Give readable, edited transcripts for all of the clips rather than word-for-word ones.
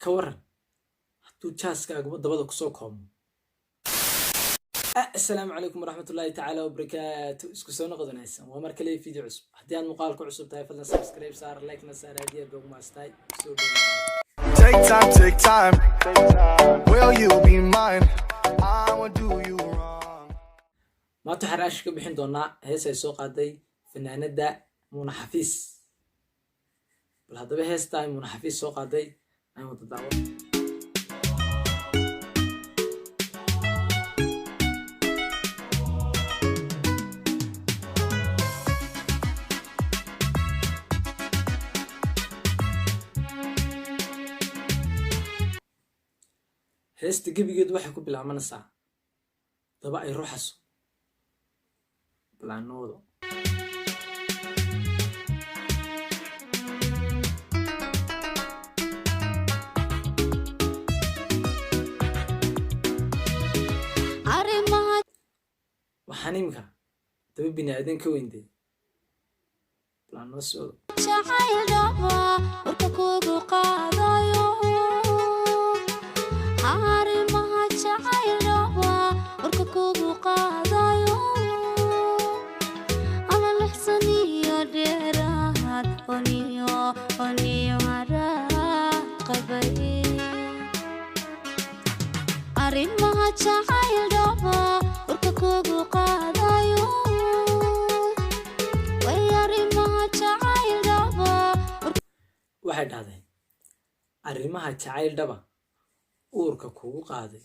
كورن حطوا جاسك dabada kusoo koomo. السلام عليكم ورحمة الله تعالى وبركاته. اسكو سو نقدنaysan waa mar kale video cusub. Hadii aad muuqaalka cusub tahay fadlan subscribe saar like na saar hadiya bog maastay soo dhawaada. Take time will you be mine I will do you wrong. maanta xaraash ka bixin doonaa hees ay soo qaaday fanaanada Muna Xafiis. bal hadaba heesta ay Muna Xafiis soo qaaday aan wada daawo. heesta gebigeed waxay ku bilaabanaysaa daba ay ruuxaso balaanoodo. waxaan imika daba biniaadan ka weyntay balaanoo soodo. waxay dhahday arrimaha jacayl dhaba uurka kugu qaaday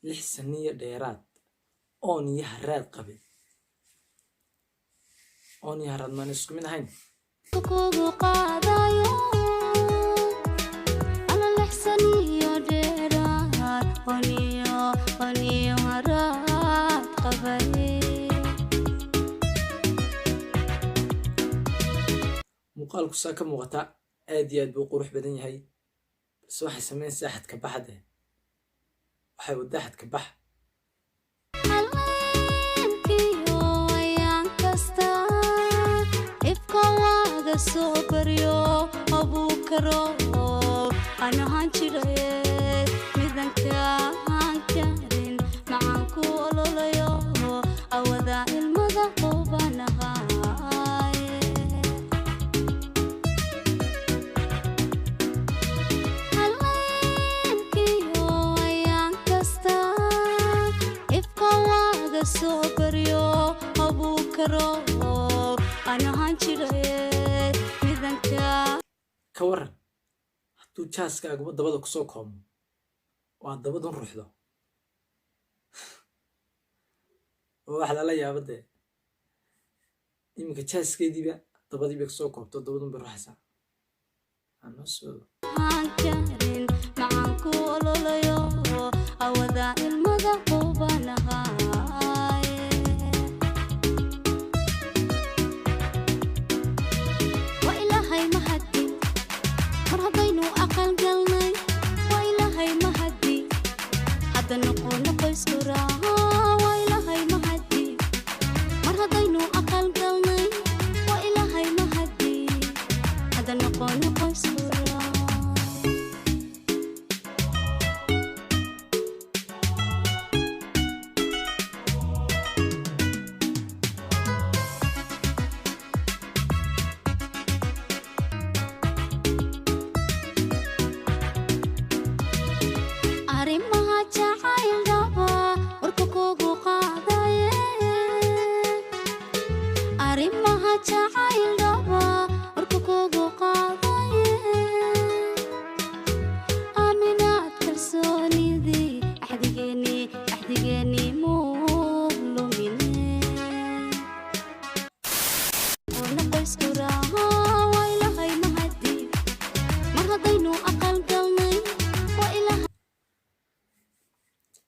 6 sano dheeraad oon iyo haraad qabay. oon iyo haraad maan isku mid ahayn. kugu qaadayo ana 6 sano dheeraad oon iyo haraad qabay. muuqaalku saa ka muuqata aad iyo aad buu qurux badan yahay bas waxay sameynaysaa xadka baxde waxay wadaa xadka bax. soo baryo abuu karo ana hanjiraye midanka aan karin macaan ku ololayo awada ilmada qubanahay. haleenkiyo ayaan kasta ifka waaga soo baryo abuu karo ana hanjiraye ka waran hadduu jaaskaaguba dabada kusoo koomo waa dabadan ruuxdo oo wax lala yaabo dee iminka jaaskeediiba dabadiiba kusoo koobto dabadan bay ruuxaysaa. anoo soodo macaan ku ololayo awada ilmada qubanahay.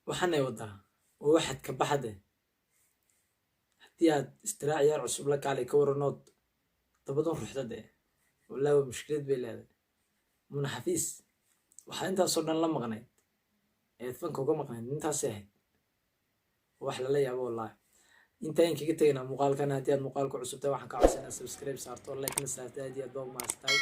waxaanay wadaa oo waxaad ka baxde haddii aad istiraac yaar cusub la kaalay ka waranood dabadan ruuxda dee wallaahi waa mushkilad bay leedahay. Muna Xafiis waxaa intaasoo dhan la maqnayd eed fanka uga maqnayd intaasay ahayd wax lala yaabo wallaahi. intaan kaga tagaynaa muuqaalkan haddii aad muuqaalka cusub tahay waxaan ka codsanaa subscribe saarto like na saarto aad iyo aad baa u mahadsantahay.